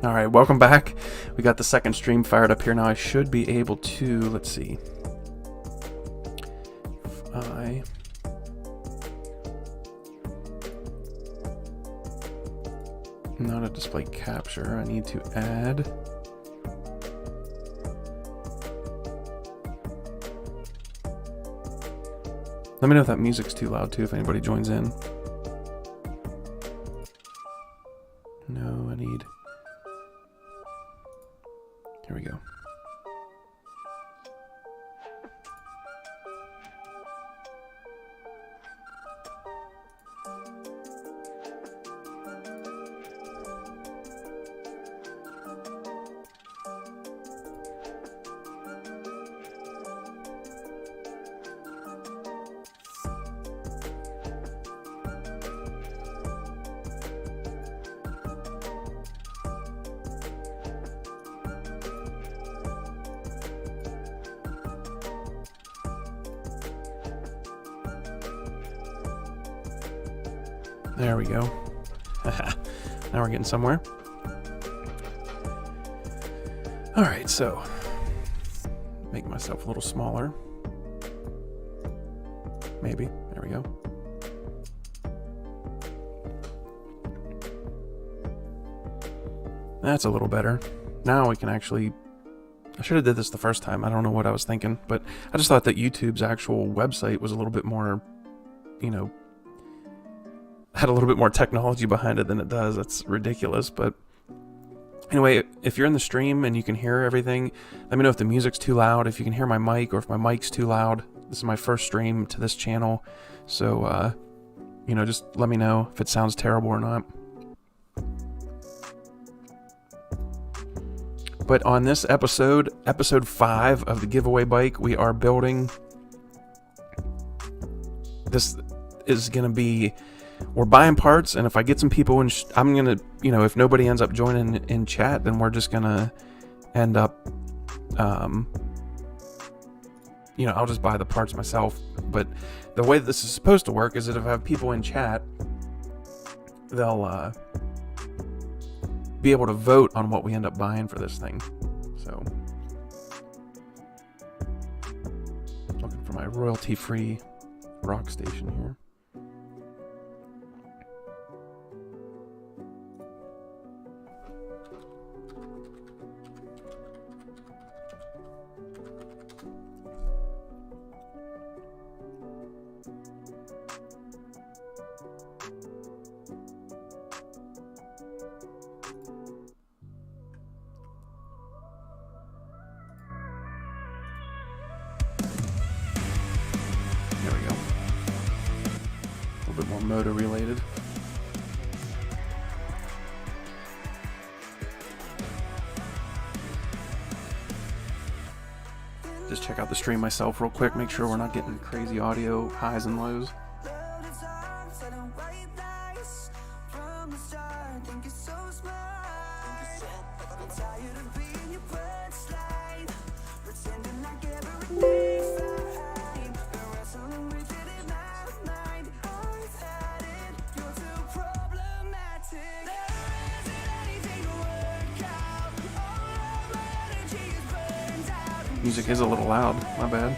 Alright, welcome back. We got the second stream fired up here now. I should be able to, let's see. If I... Not a display capture, I need to add... Let me know if that music's too loud too, if anybody joins in. No, I need... Here we go. There we go. Now we're getting somewhere. Alright, so make myself a little smaller. Maybe. There we go. That's a little better. Now we can actually... I should have did this the first time. I don't know what I was thinking, but I just thought that YouTube's actual website was a little bit more, you know, had a little bit more technology behind it than it does. That's ridiculous, but anyway, if you're in the stream and you can hear everything, let me know if the music's too loud, if you can hear my mic, or if my mic's too loud. This is my first stream to this channel, so you know, just let me know if it sounds terrible or not. But on this episode 5 of the giveaway bike, we are building. This is gonna be, we're buying parts, and if I get some people in, I'm gonna, you know, if nobody ends up joining in chat, then we're just gonna end up, you know, I'll just buy the parts myself. But the way that this is supposed to work is that if I have people in chat, they'll be able to vote on what we end up buying for this thing. So, looking for my royalty-free rock station here. Motor related. Just check out the stream myself real quick, make sure we're not getting crazy audio highs and lows. Music is a little loud, my bad.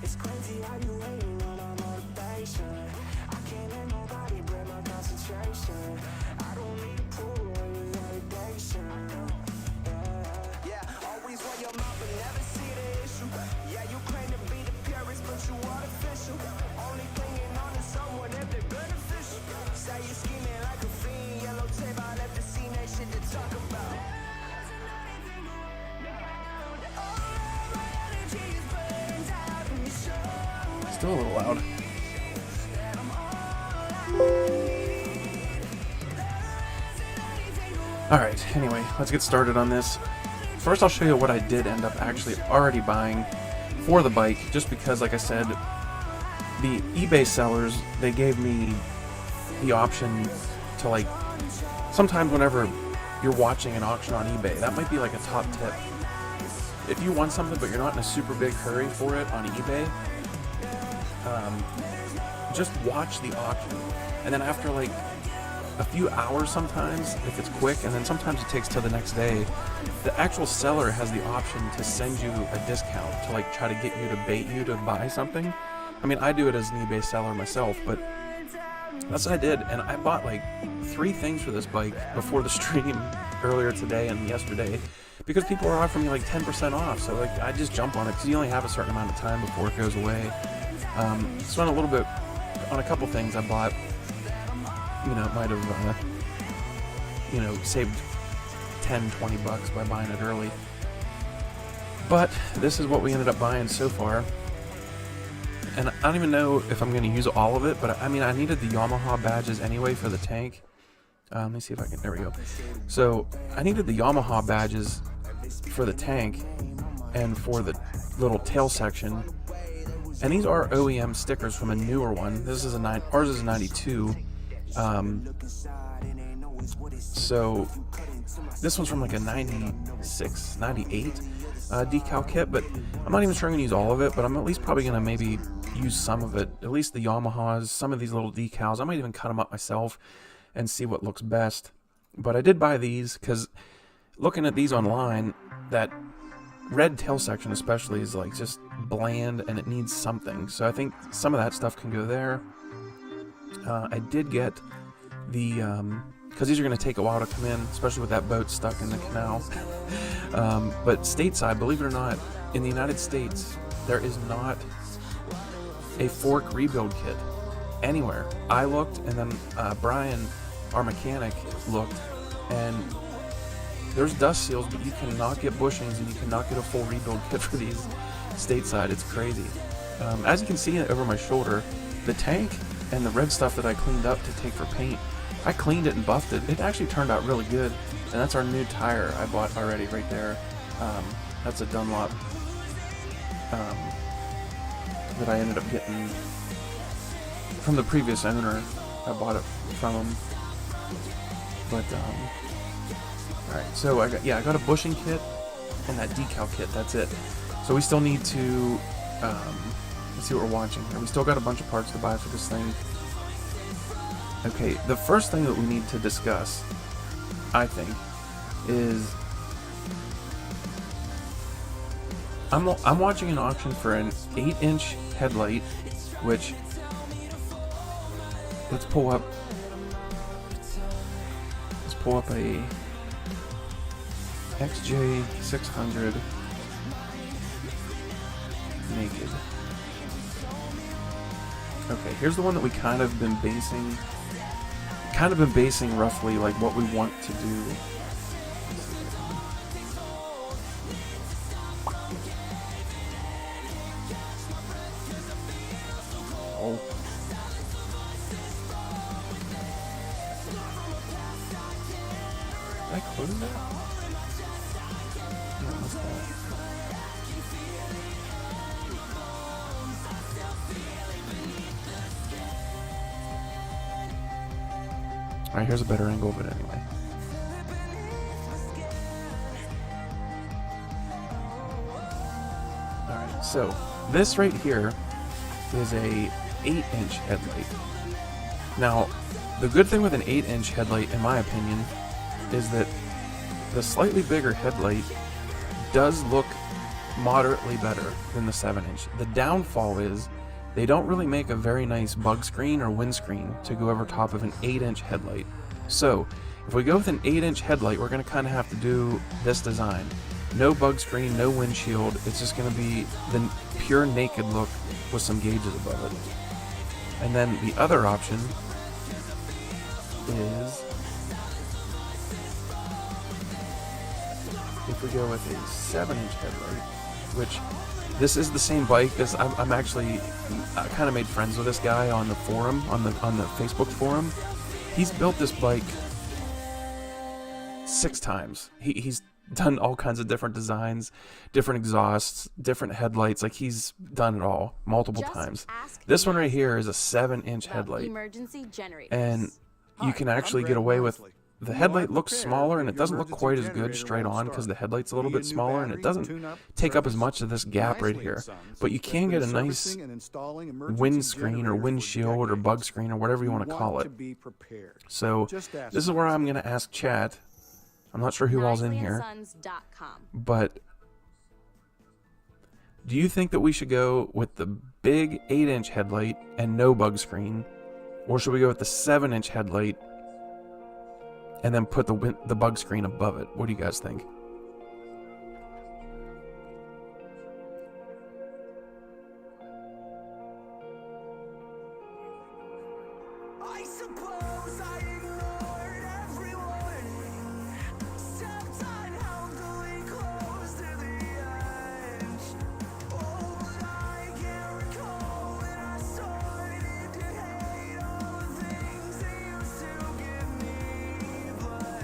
It's crazy how you waiting on our motivation. I can't let nobody break my concentration. I don't need approval or your validation. Yeah, always want your mouth but never see the issue. Yeah, you claim to be the purest, but you artificial. Only clinging on to someone if they're beneficial. Say you're scheming like a fiend. Yellow tape, I left the scene, that shit to talk about. Still a little loud. Alright, anyway, let's get started on this. First I'll show you what I did end up actually already buying for the bike, just because, like I said, the eBay sellers, they gave me the option to, like, sometimes whenever you're watching an auction on eBay, that might be like a top tip. if you want something but you're not in a super big hurry for it on eBay, just watch the auction, and then after like a few hours sometimes, if it's quick, and then sometimes it takes till the next day, the actual seller has the option to send you a discount to like try to get you to bait you to buy something. I mean, I do it as an eBay seller myself, but that's what I did, and I bought like 3 things for this bike before the stream earlier today and yesterday, because people are offering me like 10% off, so like I just jump on it, because you only have a certain amount of time before it goes away. Spent a little bit on a couple things I bought. You know, it might have, you know, saved 10, 20 bucks by buying it early. But this is what we ended up buying so far. And I don't even know if I'm going to use all of it, but I mean, I needed the Yamaha badges anyway for the tank. Let me see if I can, there we go. So I needed the Yamaha badges for the tank and for the little tail section. And these are OEM stickers from a newer one. This is ours is a 92. So this one's from like a 96, 98 decal kit, but I'm not even sure I'm gonna use all of it, but I'm at least probably gonna maybe use some of it, at least the Yamahas, some of these little decals. I might even cut them up myself and see what looks best. But I did buy these because looking at these online, that red tail section especially is like just bland and it needs something. So I think some of that stuff can go there. I did get the, because these are going to take a while to come in, especially with that boat stuck in the canal. But stateside, believe it or not, in the United States, there is not a fork rebuild kit anywhere. I looked, and then Brian, our mechanic, looked, and there's dust seals, but you cannot get bushings and you cannot get a full rebuild kit for these stateside. It's crazy. As you can see over my shoulder, the tank and the red stuff that I cleaned up to take for paint, I cleaned it and buffed it. It actually turned out really good. And that's our new tire I bought already right there. That's a Dunlop that I ended up getting from the previous owner. I bought it from him. But, alright, so I got a bushing kit and that decal kit, that's it. So we still need to, let's see what we're watching here. We still got a bunch of parts to buy for this thing. Okay, the first thing that we need to discuss, I think, is I'm watching an auction for an 8-inch headlight, which, let's pull up a XJ600 naked. Okay, here's the one that we kind of been basing roughly like what we want to do. Oh. Did I close that? No, what's that? Alright, here's a better angle, but anyway. Alright, so this right here is a 8-inch headlight. Now, the good thing with an 8-inch headlight, in my opinion, is that the slightly bigger headlight does look moderately better than the 7-inch. The downfall is they don't really make a very nice bug screen or windscreen to go over top of an 8-inch headlight. So, if we go with an 8-inch headlight, we're going to kind of have to do this design. No bug screen, no windshield. It's just going to be the pure naked look with some gauges above it. And then the other option is if we go with a 7-inch headlight, which this is the same bike. I'm actually, I kind of made friends with this guy on the forum, on the Facebook forum. He's built this bike 6 times. He's done all kinds of different designs, different exhausts, different headlights. Like, he's done it all multiple times. This one right here is a 7-inch headlight, emergency generators. and you can actually get away with the headlight looks smaller and it doesn't look quite as good straight on because the headlight's a little bit smaller and it doesn't take up as much of this gap right here. But you can get a nice windscreen or windshield or bug screen or whatever you want to call it. So this is where I'm going to ask chat. I'm not sure who all's in here, but do you think that we should go with the big 8-inch headlight and no bug screen, or should we go with the 7-inch headlight and then put the bug screen above it? What do you guys think? I suppose I ignored everyone. Stepped on healthily close to the edge. Oh, but I can't recall when I started to hate all the things they used to give me. But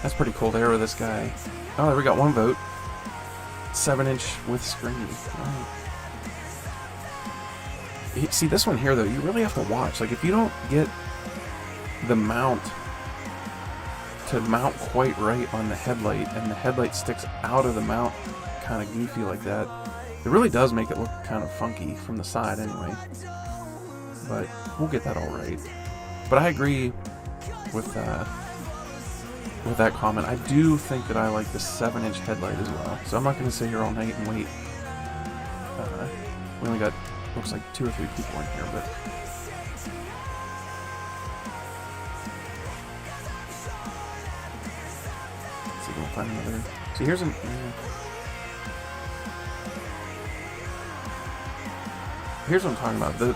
That's pretty cool there with this guy. Oh, there we got one vote. 7-inch with screen. Right. See, this one here, though, you really have to watch. Like, if you don't get the mount to mount quite right on the headlight, and the headlight sticks out of the mount kind of goofy like that, it really does make it look kind of funky from the side anyway. But we'll get that all right. But I agree with that comment. I do think that I like the 7-inch headlight as well. So I'm not going to sit here all night and wait. We only got, looks like 2 or 3 people in here, but let's see if we'll find another. See, here's here's what I'm talking about. The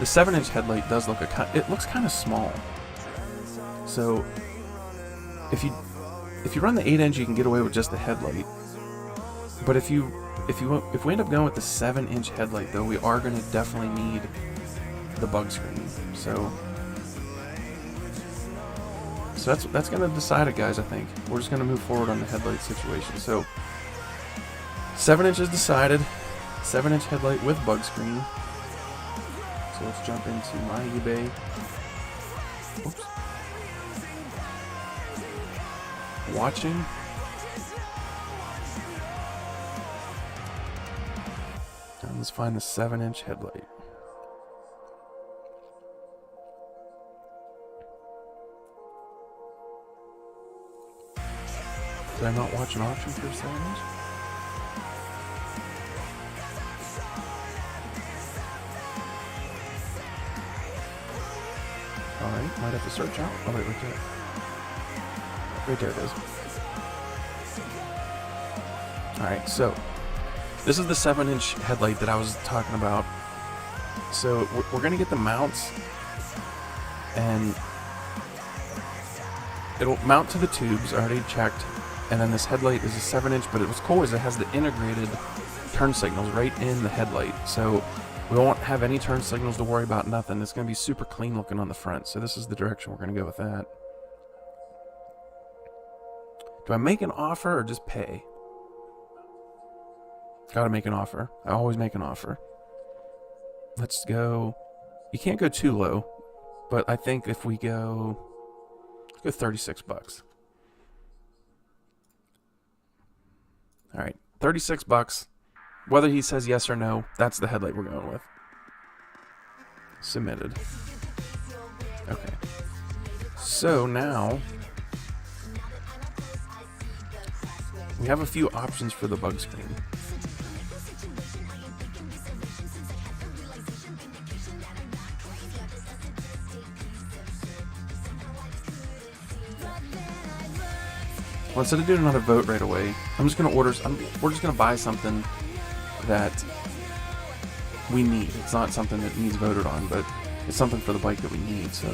7-inch headlight does look it looks kind of small. So if you run the 8-inch, you can get away with just the headlight. But if we end up going with the 7-inch headlight, though, we are going to definitely need the bug screen. So that's going to decide it, guys. I think we're just going to move forward on the headlight situation. So 7-inch is decided. 7-inch headlight with bug screen. So let's jump into my eBay. Oops. Watching. And let's find the 7-inch headlight. Did I not watch an auction for 7-inch? Alright, might have to search out. Oh wait, right there. Right there it is. Alright, so this is the 7-inch headlight that I was talking about. So we're going to get the mounts, and it'll mount to the tubes, already checked. And then this headlight is a 7-inch, but what's cool is it has the integrated turn signals right in the headlight. So we won't have any turn signals to worry about, nothing. It's going to be super clean looking on the front. So this is the direction we're going to go with that. Do I make an offer or just pay? Gotta make an offer. I always make an offer. Let's go. You can't go too low, but I think if we go, let's go 36 bucks. All right, 36 bucks. Whether he says yes or no, that's the headlight we're going with. Submitted. Okay. So now we have a few options for the bug screen. Well, instead of doing another vote right away, I'm just gonna order. We're just gonna buy something that we need. It's not something that needs voted on, but it's something for the bike that we need. So,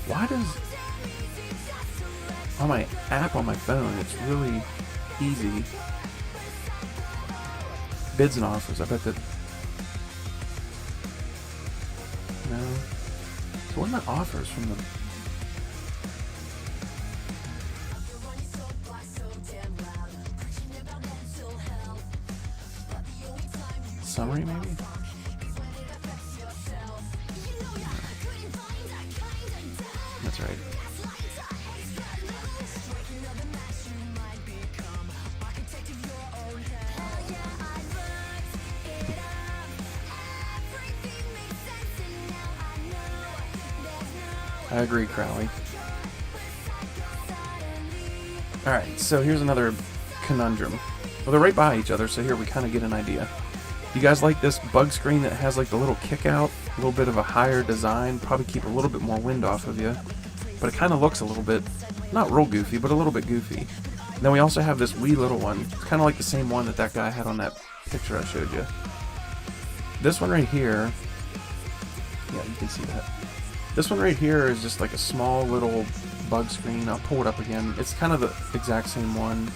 why does on my app on my phone, it's really easy. Bids and offers. I bet that. No. So what are my offers from them? Summary, maybe? I agree, Crowley. Alright, so here's another conundrum. Well, they're right by each other, so here we kind of get an idea. You guys like this bug screen that has like the little kick out, a little bit of a higher design, probably keep a little bit more wind off of you, but it kind of looks a little bit, not real goofy, but a little bit goofy. And then we also have this wee little one. It's kind of like the same one that guy had on that picture I showed you. This one right here, yeah, you can see that. This one right here is just like a small little bug screen. I'll pull it up again. It's kind of the exact same one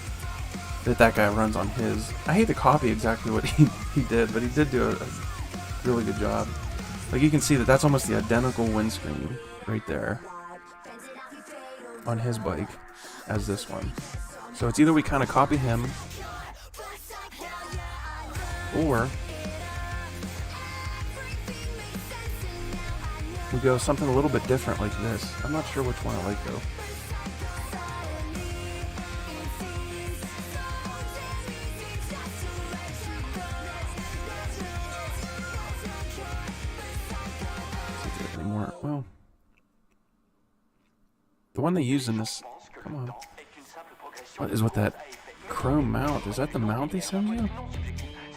that guy runs on his. I hate to copy exactly what he did, but he did do a really good job. Like you can see that's almost the identical windscreen right there on his bike as this one. So it's either we kind of copy him, or we go something a little bit different like this. I'm not sure which one I like though. Well, the one they use in this, come on, what is with that chrome mount? Is that the mount they send you?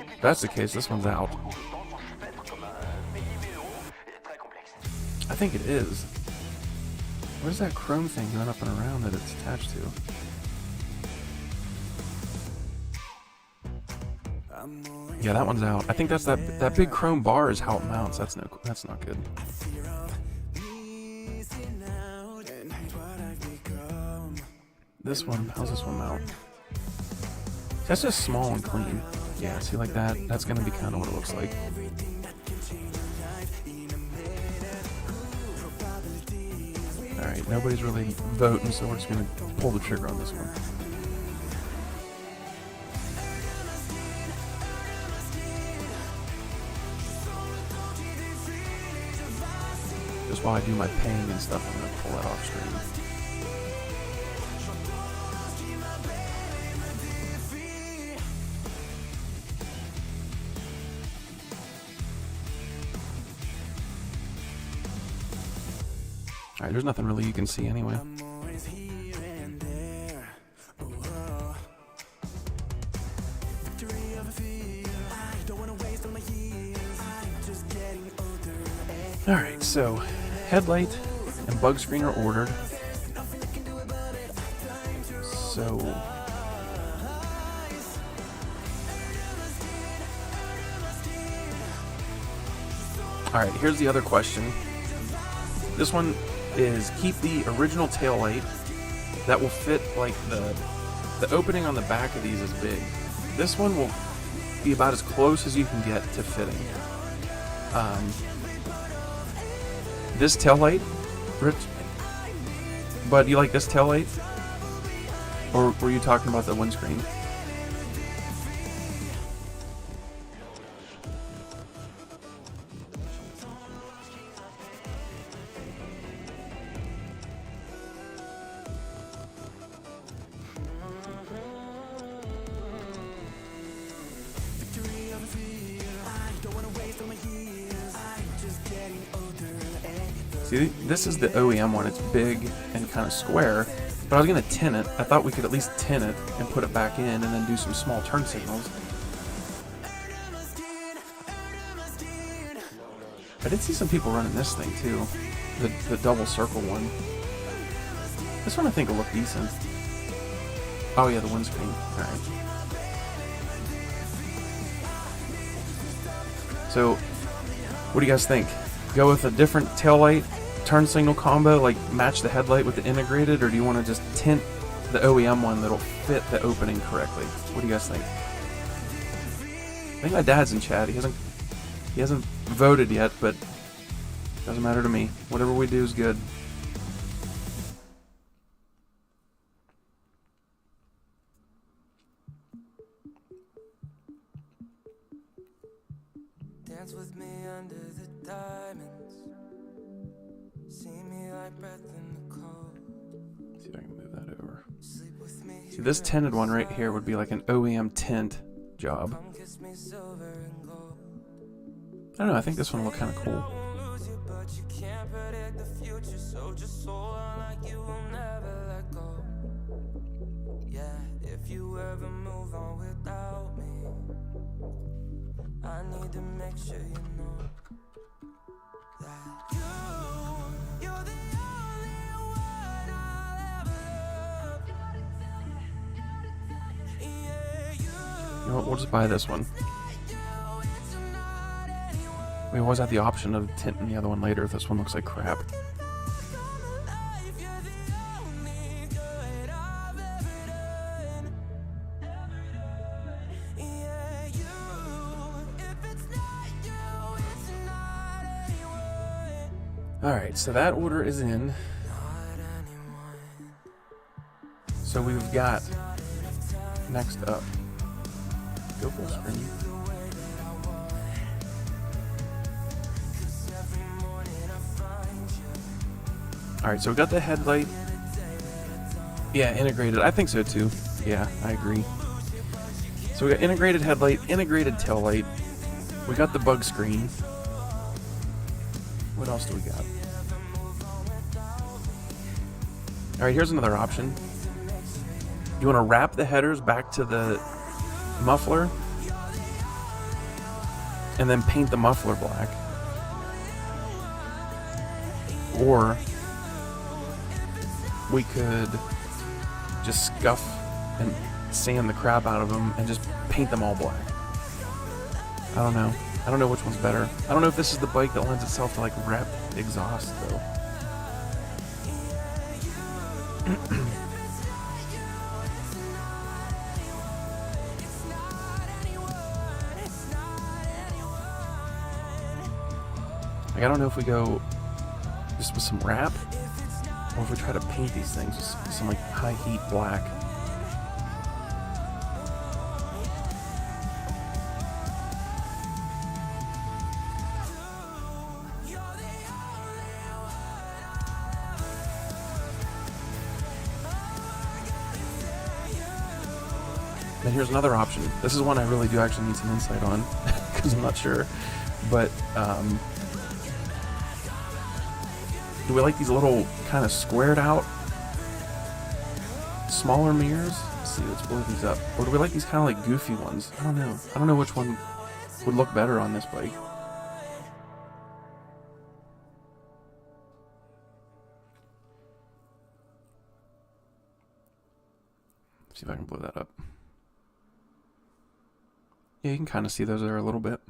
If that's the case, this one's out. I think it is. What is that chrome thing going up and around that it's attached to? Yeah, that one's out. I think that's that big chrome bar is how it mounts. That's not good. This one, how's this one mount? That's just small and clean. Yeah, see like that? That's gonna be kind of what it looks like. Alright, nobody's really voting, so we're just gonna pull the trigger on this one. Just while I do my paying and stuff, I'm gonna pull that off screen. Alright, there's nothing really you can see anyway. Alright, so headlight and bug screen are ordered. So alright, here's the other question. This one is keep the original taillight that will fit, like the opening on the back of these is big. This one will be about as close as you can get to fitting. This taillight, Rich, Bud, you like this taillight? Or were you talking about the windscreen? See, this is the OEM one. It's big and kind of square, but I was going to tin it. I thought we could at least tin it and put it back in and then do some small turn signals. I did see some people running this thing too, the double circle one. This one I think will look decent. Oh yeah, the windscreen. Alright. So, what do you guys think? Go with a different taillight turn signal combo, like match the headlight with the integrated, or do you want to just tint the OEM one that'll fit the opening correctly? What do you guys think? I think my dad's in chat. He hasn't voted yet, but doesn't matter to me. Whatever we do is good. Dance with me under the diamonds. See me like breath in the cold. See if I can move that over. See, this tinted one right here would be like an OEM tint job. I don't know, I think this one will look kind of cool. but you can't predict the future, so just hold on like you will never let go. Yeah, if you ever move on without me, I need to make sure you know that you're the only one I'll ever love. Yeah, You know what? We'll just buy this one. We always have the option of tinting the other one later if this one looks like crap. Alright, so that order is in. So we've got next up. Go full screen. Alright, so we got the headlight. Yeah, integrated. I think so too. Yeah, I agree. So we got integrated headlight, integrated tail light. We got the bug screen. What else do we got? Alright, here's another option. You want to wrap the headers back to the muffler and then paint the muffler black. Or we could just scuff and sand the crap out of them and just paint them all black. I don't know. I don't know which one's better. I don't know if this is the bike that lends itself to like wrapped exhaust though. Like, I don't know if we go just with some wrap or if we try to paint these things with some like high heat black. And here's another option. This is one I really do actually need some insight on because I'm not sure. But do we like these little kind of squared out smaller mirrors? Let's see, let's blow these up. Or do we like these kind of like goofy ones? I don't know. I don't know which one would look better on this bike. See if I can blow that up. Yeah, you can kind of see those there a little bit.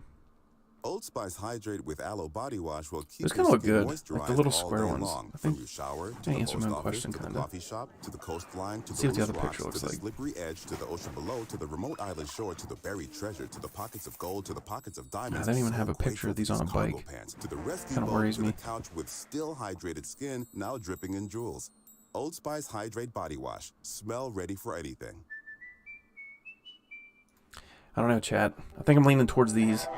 Old Spice Hydrate with Aloe Body Wash will keep Those your kind of look skin good, moisturized like the little all square day ones. long, I from think your shower to they the answer post my office question, to the kinda. coffee shop to the coastline to See the what the loose other rocks picture to looks the like. slippery edge to the ocean below to the remote island shore to the buried treasure to the pockets of gold to the pockets of diamonds. they don't even So have a picture of these on a grateful for bike. these cargo pants, to the rescue Kinda boat, worries to me. the couch with still hydrated skin now dripping in jewels. Old Spice Hydrate Body Wash. Smell ready for anything. I don't know, chat. I think I'm leaning towards these.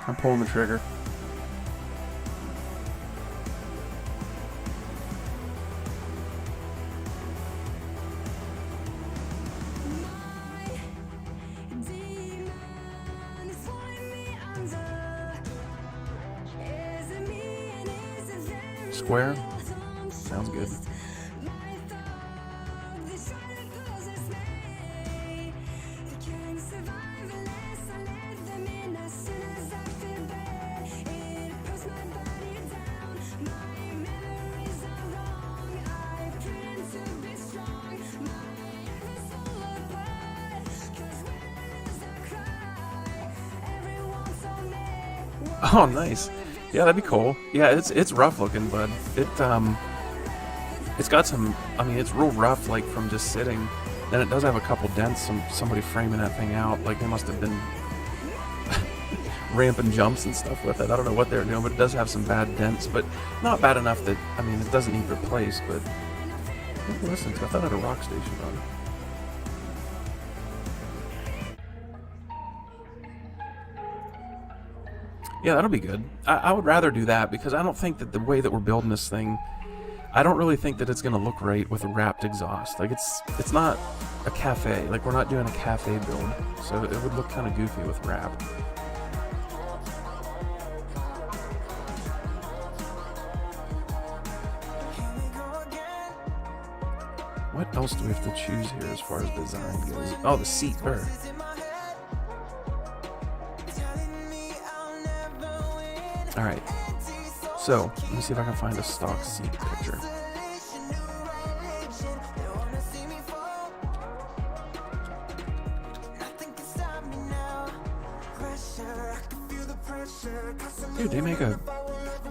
I'm pulling the trigger. Square? Sounds good. Oh, nice. Yeah, that'd be cool. Yeah, it's rough looking, bud. It's got some. I mean, it's real rough, like from just sitting. And it does have a couple dents. Somebody framing that thing out. Like they must have been ramping jumps and stuff with it. I don't know what they're doing, but it does have some bad dents. But not bad enough that I mean, it doesn't need replaced. But listen to. I thought I had a rock station on. Yeah, that'll be good. I would rather do that because I don't think that the way that we're building this thing, I don't really think that it's gonna look right with a wrapped exhaust. Like it's not a cafe. Like we're not doing a cafe build, so it would look kind of goofy with wrap. What else do we have to choose here as far as design goes? Oh, the seat. Alright. So, let me see if I can find a stock seat picture. Dude, they make a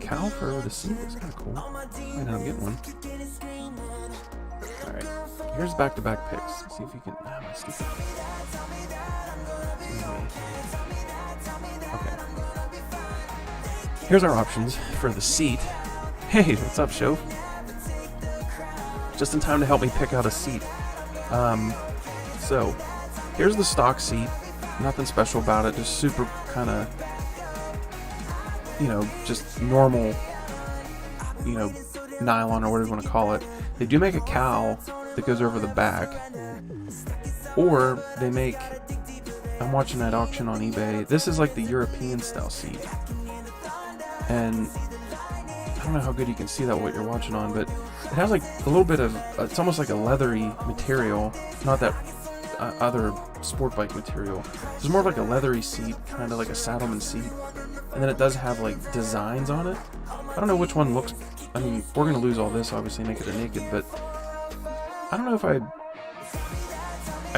cowl for the seat. That's kind of cool. Might end up getting one. Alright. Here's back-to-back picks. See if you can... Ah, my stupid... Okay. Here's our options for the seat. Hey, what's up, show? Just in time to help me pick out a seat. So, here's the stock seat. Nothing special about it. Just super kind of... just normal, nylon or whatever you want to call it. They do make a cowl that goes over the back, or they make, I'm watching that auction on eBay, this is like the European style seat, and I don't know how good you can see that what you're watching on, but it has like a little bit of, it's almost like a leathery material, not that other sport bike material. It's more of like a leathery seat, kind of like a Saddleman seat. And then it does have like designs on it. I don't know which one looks... I mean, we're going to lose all this, obviously, naked or naked, but I don't know if I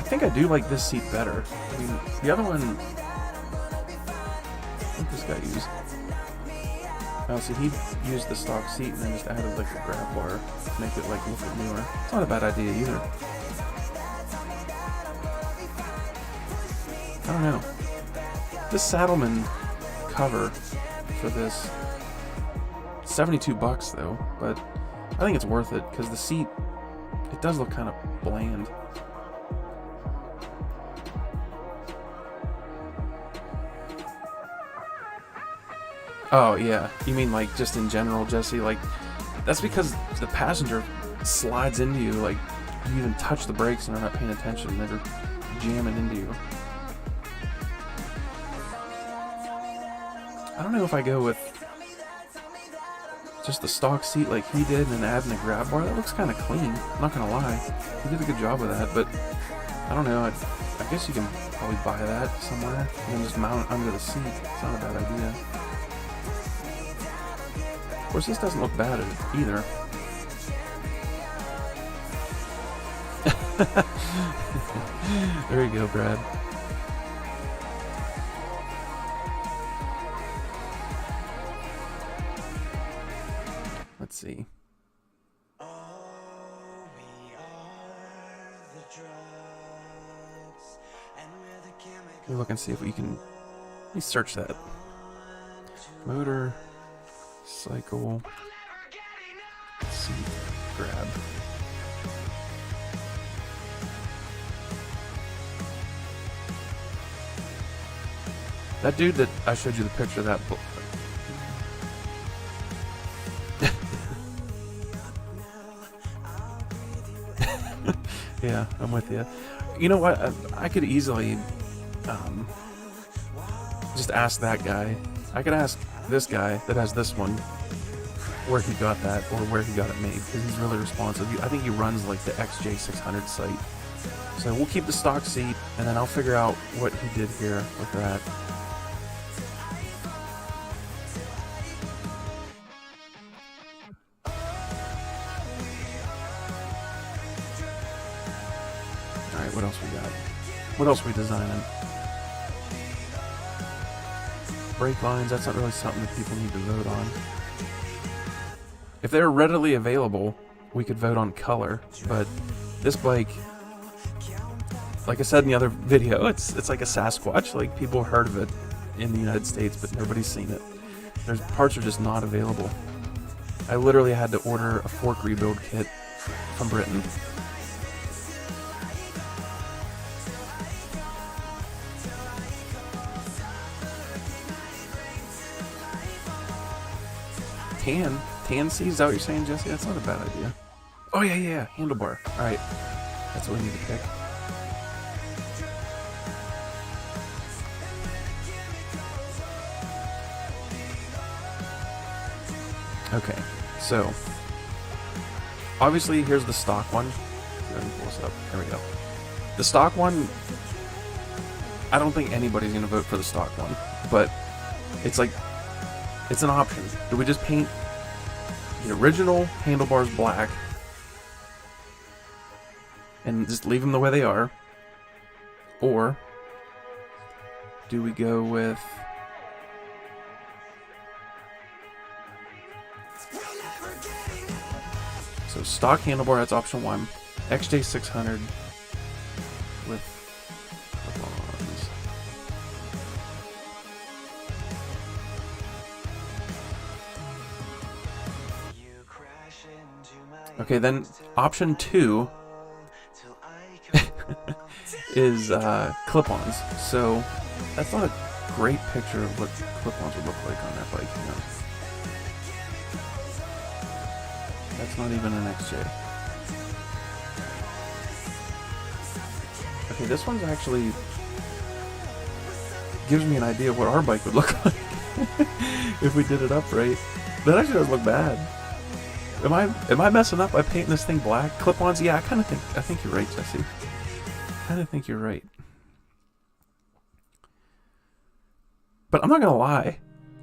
think I do like this seat better. I mean, the other one... What did this guy use? Oh, see, he used the stock seat and then just added like a grab bar to make it like look newer. It's not a bad idea either. I don't know. This Saddleman cover for this, $72 though, but I think it's worth it because the seat, it does look kind of bland. Oh yeah, you mean like just in general, Jesse? Like that's because the passenger slides into you, like you even touch the brakes and they're not paying attention, they're jamming into you. I don't know if I go with just the stock seat like he did and then adding a grab bar. That looks kind of clean, I'm not gonna lie. He did a good job with that, but I don't know, I guess you can probably buy that somewhere and then just mount it under the seat. It's not a bad idea. Of course, this doesn't look bad either. There you go, Brad. Let's see. We'll look and see if we can. Let me search that. Motor, cycle, seat, grab. That dude that I showed you the picture of that book. Yeah, I'm with you. You know what? I could easily just ask that guy. I could ask this guy that has this one where he got that or where he got it made because he's really responsive. I think he runs like the XJ600 site. So we'll keep the stock seat and then I'll figure out what he did here with that. Alright, what else we got? What else are we designing? Brake lines, that's not really something that people need to vote on. If they're readily available, we could vote on color, but this bike, like I said in the other video, it's like a Sasquatch. Like, people heard of it in the United States, but nobody's seen it. There's parts are just not available. I literally had to order a fork rebuild kit from Britain. Tan seat, is that what you're saying, Jesse? That's not a bad idea. Oh yeah, handlebar. Alright, that's what we need to pick. Okay, so obviously here's the stock one. close up. There we go. The stock one, I don't think anybody's gonna vote for the stock one, but it's like, it's an option. Do we just paint the original handlebars black and just leave them the way they are? Or do we go with so stock handlebar, that's option 1. XJ600 with clip-ons. Okay, then option 2 is clip-ons. So that's not a great picture of what clip-ons would look like on that bike, you know. That's not even an XJ. Okay, this one's actually gives me an idea of what our bike would look like if we did it upright. That actually doesn't look bad. Am I messing up by painting this thing black? Clip-ons? Yeah, I think you're right, Jesse. I kind of think you're right. But I'm not gonna lie,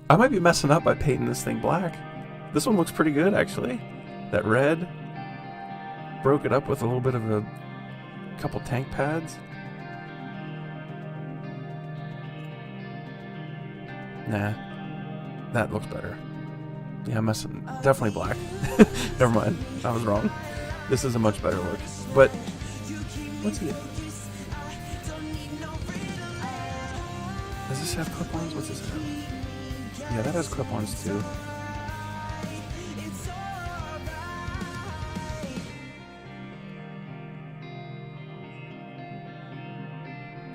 I might be messing up by painting this thing black. This one looks pretty good, actually. That red broke it up with a little bit of a couple tank pads. Nah, that looks better. Yeah, I'm messing. Definitely black. Never mind, I was wrong. This is a much better look. But what's he? Does this have clip-ons? What's this have? Yeah, that has clip-ons too.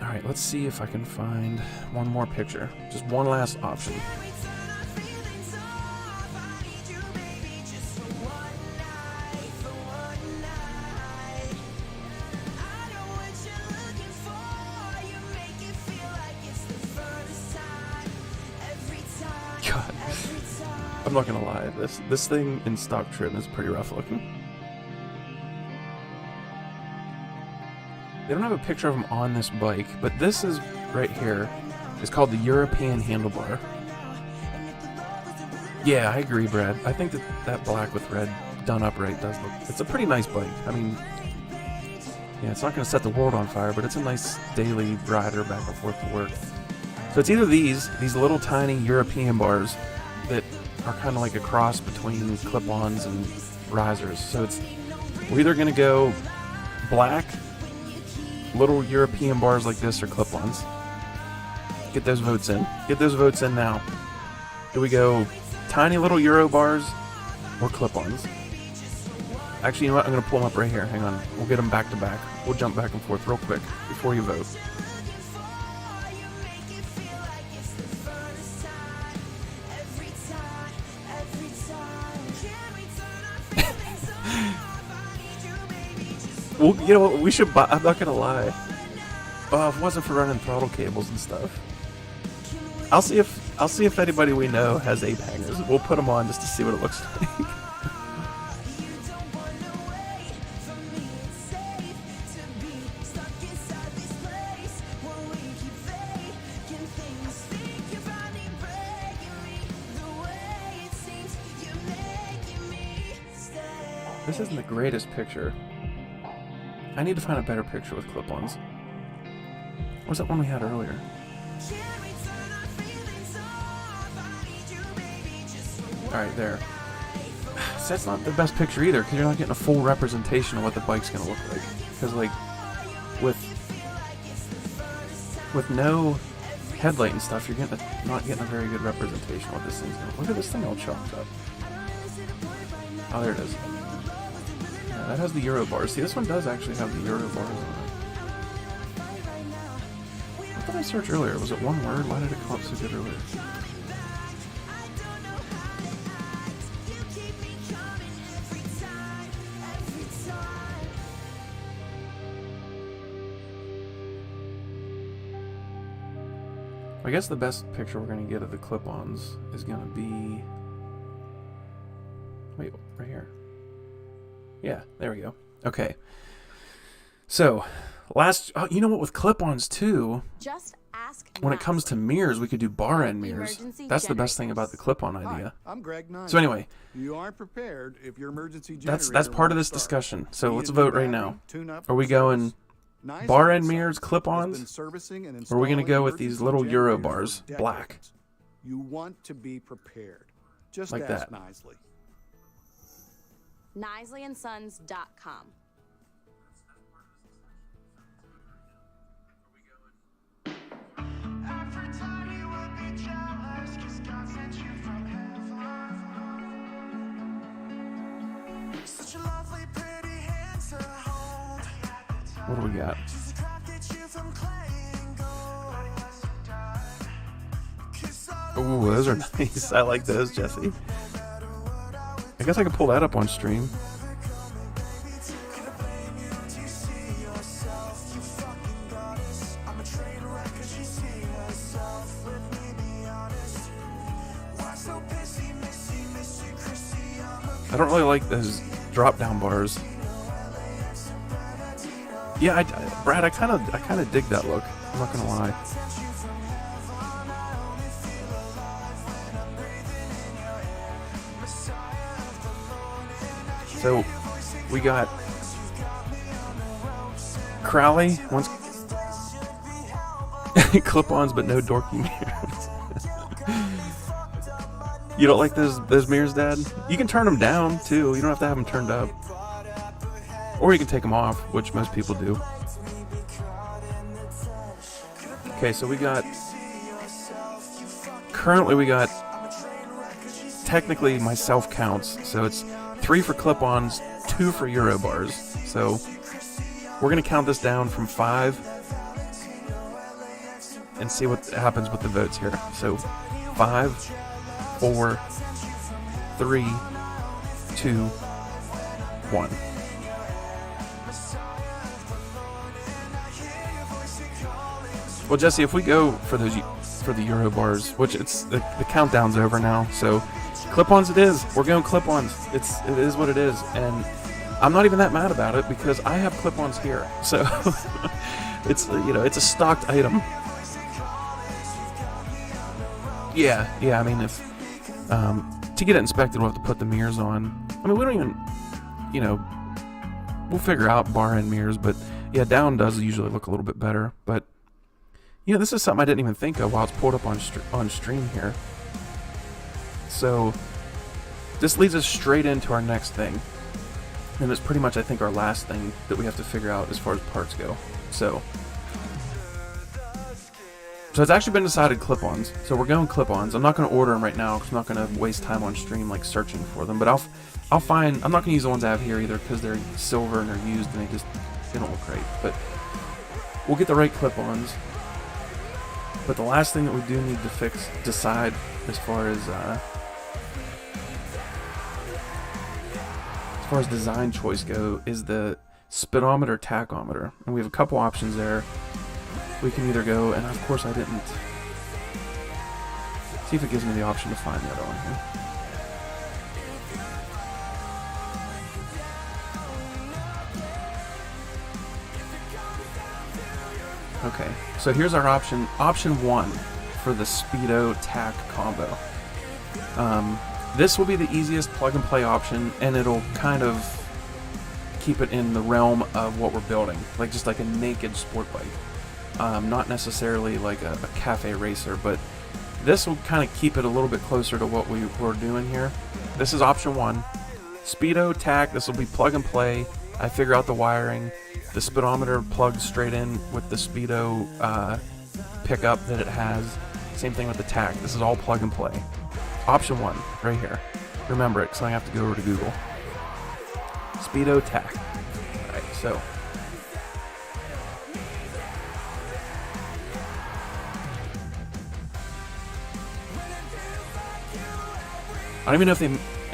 Alright, let's see if I can find one more picture. Just one last option. God, I'm not gonna lie, this thing in stock trim is pretty rough looking. They don't have a picture of them on this bike, but this is right here. It's called the European handlebar. Yeah, I agree, Brad. I think that black with red done upright does look... It's a pretty nice bike. I mean, yeah, it's not going to set the world on fire, but it's a nice daily rider back and forth to work. So it's either these little tiny European bars that are kind of like a cross between clip-ons and risers. So we're either going to go black, little European bars like this, or clip-ons. Get those votes in. Get those votes in now. Do we go tiny little Euro bars or clip-ons? Actually, you know what? I'm going to pull them up right here. Hang on. We'll get them back to back. We'll jump back and forth real quick before you vote. Well, you know what? We should buy... I'm not going to lie. If it wasn't for running throttle cables and stuff. I'll see if anybody we know has ape hangers. We'll put them on just to see what it looks like. This isn't the greatest picture. I need to find a better picture with clip-ons. What was that one we had earlier? Alright, there. So that's not the best picture either, because you're not getting a full representation of what the bike's going to look like. Because, like, with no headlight and stuff, you're not getting a very good representation of what this thing's going to look like. Look at this thing all chalked up. Oh, there it is. Yeah, that has the Euro bars. See, this one does actually have the Euro bars on it. What did I search earlier? Was it one word? Why did it come up so good earlier? I guess the best picture we're going to get of the clip-ons is going to be... Wait, right here. Yeah, there we go. Okay. So, you know what, with clip-ons too, Just ask when it comes to nicely. mirrors, we could do bar end mirrors. Emergency That's the best thing about generators. the clip-on Hi, idea. I'm Greg Nine. So anyway, You aren't prepared if your emergency generator that's part of won't this start. discussion. So Need let's a new vote right battery, now. tune-up, Are we or going service? Nice bar and end mirrors, Sons has clip-ons? been servicing and Or are we gonna installing go with these emergency little Euro generators bars, for black? decades. You want to be prepared. Just Like ask that. nicely. NisleyandSons.com. Every time you would be jealous, 'cause God sent you from heaven. Such a lovely, pretty hand to hold. What do we got? She's crafted you from clay and gold. Kiss all Ooh, those are nice. I like those, Jesse. I guess I could pull that up on stream. I don't really like those drop-down bars. Yeah, Brad, I kind of dig that look. I'm not gonna lie. So, we got Crowley wants clip-ons, but no dorky mirrors. You don't like those mirrors, Dad? You can turn them down too. You don't have to have them turned up, or you can take them off, which most people do. Okay, so currently we got technically myself counts, so it's 3 for clip-ons, 2 for Euro bars. So we're gonna count this down from 5 and see what happens with the votes here. So 5, 4, 3, 2, 1. Well, Jesse, if we go for the Euro bars, which it's the countdown's over now, so clip-ons it is. We're going clip-ons. It is what it is, and I'm not even that mad about it because I have clip-ons here. So it's it's a stocked item. Yeah. I mean, if to get it inspected, we'll have to put the mirrors on. I mean, we don't even, we'll figure out bar end mirrors, but yeah, down does usually look a little bit better. But this is something I didn't even think of while it's pulled up on stream here. So this leads us straight into our next thing, and it's pretty much, I think, our last thing that we have to figure out as far as parts go. So it's actually been decided clip-ons. So we're going clip-ons. I'm not going to order them right now because I'm not going to waste time on stream like searching for them. But I'll find. I'm not going to use the ones I have here either because they're silver and they're used and they don't look great. But we'll get the right clip-ons. But the last thing that we do need to decide as far as design choice go is the speedometer tachometer, and we have a couple options there. We can either go, and of course I didn't see if it gives me the option to find the other one here. Okay, so here's our option 1 for the Speedo Tach combo. This will be the easiest plug-and-play option, and it'll kind of keep it in the realm of what we're building, just like a naked sport bike. Not necessarily like a cafe racer, but this will kind of keep it a little bit closer to what we're doing here. This is option 1. Speedo Tach, this will be plug-and-play. I figure out the wiring. The speedometer plugs straight in with the Speedo pickup that it has. Same thing with the Tach. This is all plug-and-play. Option 1, right here. Remember it, because I have to go over to Google. Speedo Tach. Alright, so I don't even know if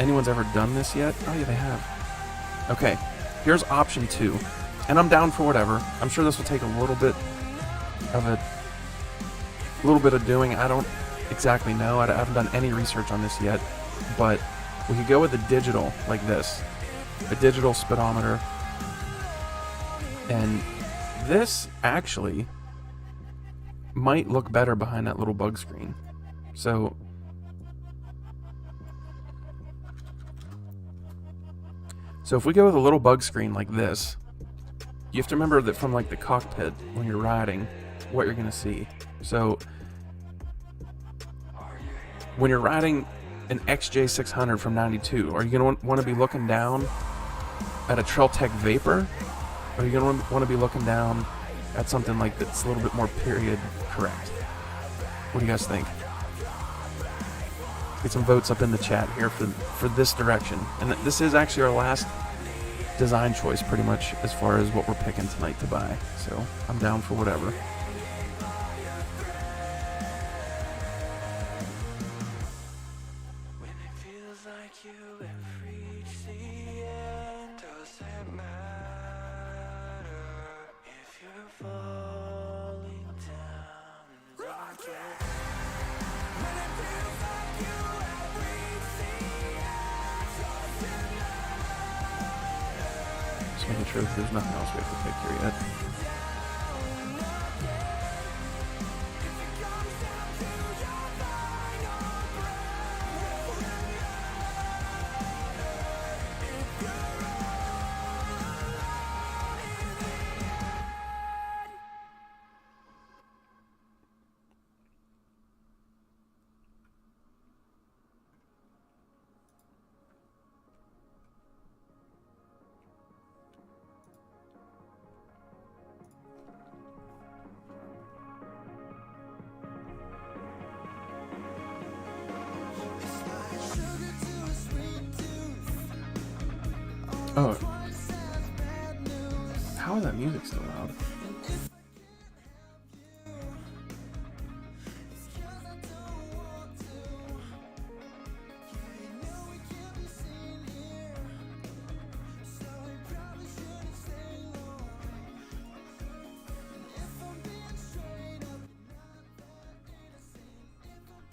anyone's ever done this yet. Oh yeah, they have. Okay, here's option 2, and I'm down for whatever. I'm sure this will take a little bit of doing. I don't exactly know. I haven't done any research on this yet, but we could go with a digital like this, a digital speedometer, and This actually might look better behind that little bug screen. So if we go with a little bug screen like this, you have to remember that from like the cockpit when you're riding, what you're gonna see. So when you're riding an XJ600 from '92, are you gonna want to be looking down at a Trailtech Vapor, or are you gonna want to be looking down at something like that's a little bit more period correct? What do you guys think? Get some votes up in the chat here for this direction. And this is actually our last design choice, pretty much, as far as what we're picking tonight to buy. So I'm down for whatever. When it feels like you have reached the end, does it matter if you're falling down and rocking? When it feels like you have reached the end, does it matter? Just making sure that there's nothing else we have to pick here yet. Oh. How is that music still loud?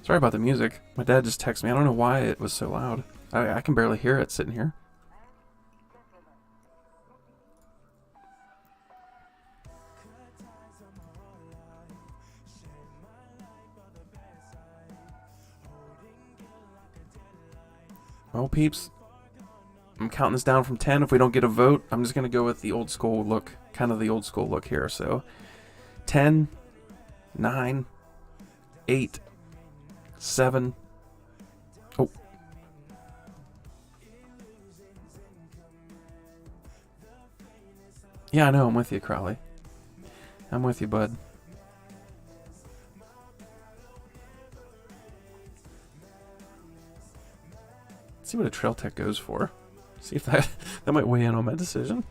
Sorry about the music. My dad just texted me. I don't know why it was so loud. I can barely hear it sitting here. Well, peeps, I'm counting this down from 10. If we don't get a vote, I'm just going to go with the old school look, kind of the old school look here. So 10, 9, 8, 7. Oh. Yeah, I know. I'm with you, Crowley. I'm with you, bud. See what a Trailtech goes for. See if that might weigh in on my decision.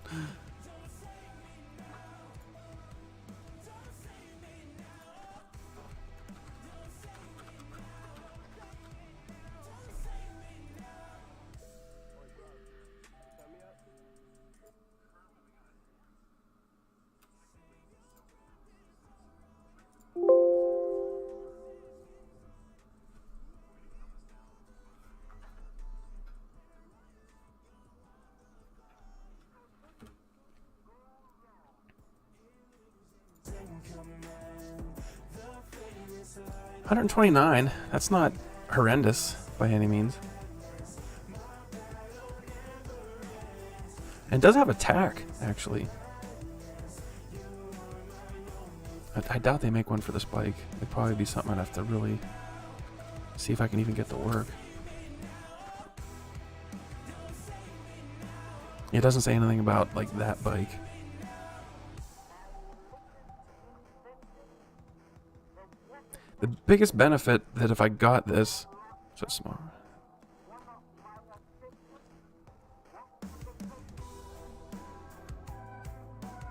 $129. That's not horrendous by any means. And it does have a tack, actually. I doubt they make one for this bike. It'd probably be something I'd have to really see if I can even get to work. It doesn't say anything about, like, that bike. The biggest benefit that if I got this, so small.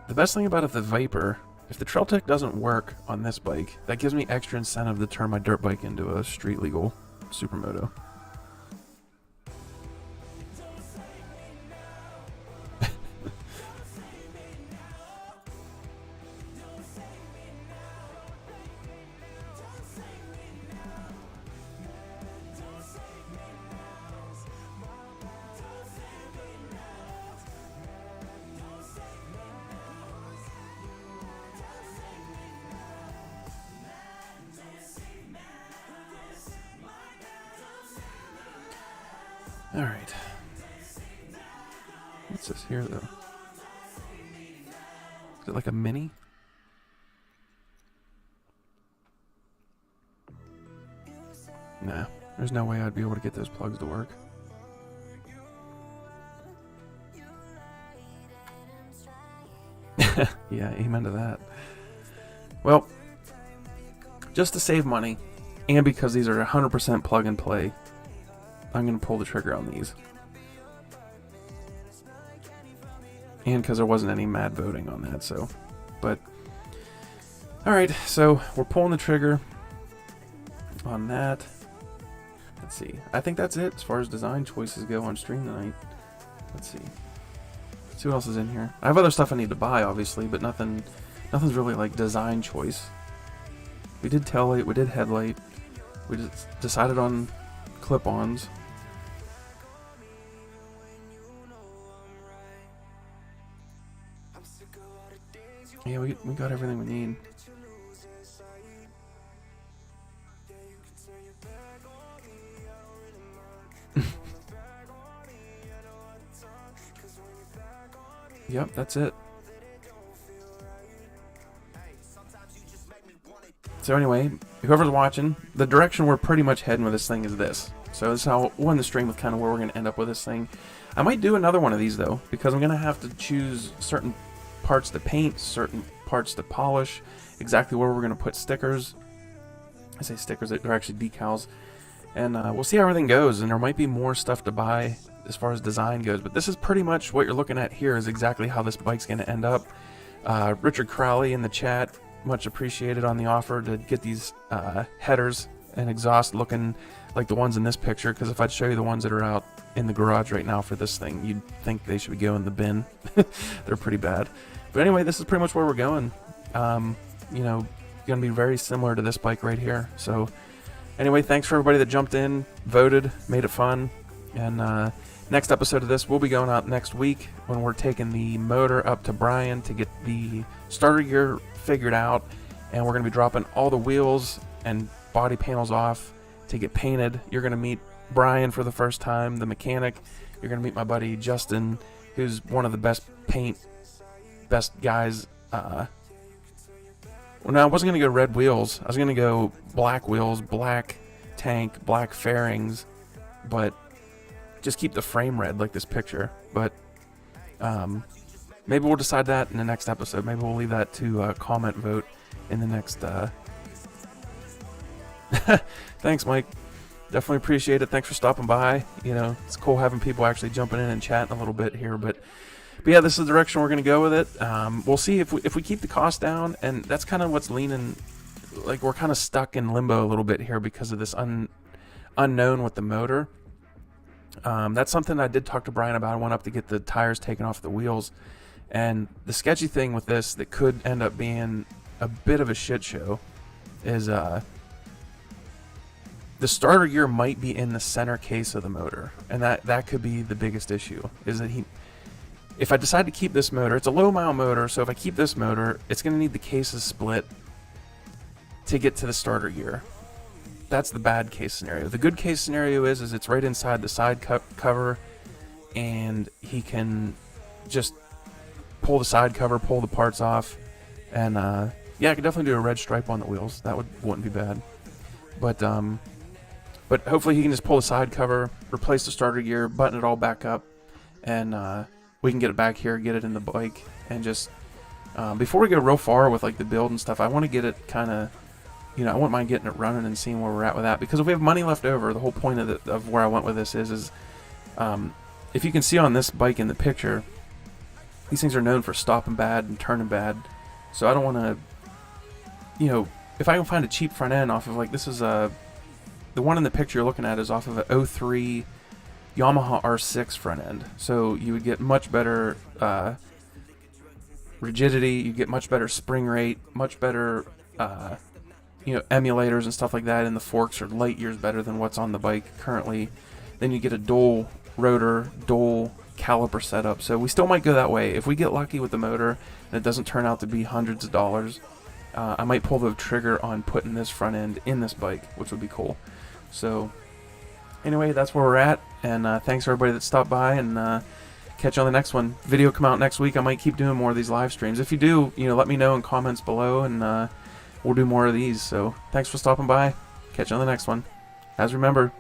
The best thing about it, the Vapor, if the Trailtech doesn't work on this bike, that gives me extra incentive to turn my dirt bike into a street legal supermoto. Alright. What's this here, though? Is it like a mini? Nah, there's no way I'd be able to get those plugs to work. Yeah, amen to that. Well, just to save money, and because these are 100% plug and play, I'm going to pull the trigger on these. And because there wasn't any mad voting on that, so. But, alright, so we're pulling the trigger on that. Let's see. I think that's it as far as design choices go on stream tonight. Let's see. Let's see what else is in here. I have other stuff I need to buy, obviously, but nothing's really like design choice. We did tail light, we did headlight. We just decided on clip-ons. Yeah, we got everything we need. Yep, that's it. So anyway, whoever's watching, the direction we're pretty much heading with this thing is this. So this is how we'll end the stream with kind of where we're going to end up with this thing. I might do another one of these though, because I'm going to have to choose certain parts to paint, certain parts to polish, exactly where we're going to put stickers. I say stickers, they're actually decals. And we'll see how everything goes, and there might be more stuff to buy as far as design goes, but this is pretty much what you're looking at here is exactly how this bike's going to end up. Richard Crowley in the chat, much appreciated on the offer to get these headers and exhaust looking like the ones in this picture, because if I'd show you the ones that are out in the garage right now for this thing, you'd think they should go in the bin. They're pretty bad. But anyway, this is pretty much where we're going. You know, going to be very similar to this bike right here. So anyway, thanks for everybody that jumped in, voted, made it fun. And next episode of this will be going out next week when we're taking the motor up to Brian to get the starter gear figured out, and we're going to be dropping all the wheels and body panels off to get painted. You're going to meet Brian for the first time, the mechanic. You're going to meet my buddy Justin, who's one of the best guys. Well, no, I wasn't going to go red wheels. I was going to go black wheels, black tank, black fairings, but just keep the frame red like this picture. But maybe we'll decide that in the next episode. Maybe we'll leave that to comment vote in the next. Thanks, Mike. Definitely appreciate it. Thanks for stopping by. You know, it's cool having people actually jumping in and chatting a little bit here. But yeah, this is the direction we're going to go with it. We'll see if we keep the cost down, and that's kind of what's leaning. Like, we're kind of stuck in limbo a little bit here because of this unknown with the motor. That's something I did talk to Brian about. I went up to get the tires taken off the wheels, and the sketchy thing with this that could end up being a bit of a shit show is the starter gear might be in the center case of the motor, and that could be the biggest issue. Is that if I decide to keep this motor, it's a low mile motor, so if I keep this motor, it's going to need the cases split to get to the starter gear. That's the bad case scenario. The good case scenario is it's right inside the side cover, and he can just pull the side cover, pull the parts off, and yeah, I could definitely do a red stripe on the wheels. That wouldn't be bad. But hopefully he can just pull the side cover, replace the starter gear, button it all back up, and we can get it back here, get it in the bike, and just before we go real far with like the build and stuff, I want to get it kind of. You know, I wouldn't mind getting it running and seeing where we're at with that, because if we have money left over, the whole point of where I went with this is if you can see on this bike in the picture, these things are known for stopping bad and turning bad. So I don't want to, you know, if I can find a cheap front end off of, like, this is the one in the picture you're looking at is off of an 03 Yamaha R6 front end. So you would get much better rigidity, you get much better spring rate, much better you know, emulators and stuff like that, and the forks are light years better than what's on the bike currently. Then you get a dual rotor, dual caliper setup. So we still might go that way. If we get lucky with the motor and it doesn't turn out to be hundreds of dollars, I might pull the trigger on putting this front end in this bike, which would be cool. So anyway, that's where we're at. And thanks for everybody that stopped by, and catch you on the next one. Video come out next week. I might keep doing more of these live streams. If you do, let me know in comments below, and we'll do more of these. So thanks for stopping by. Catch you on the next one. As remember,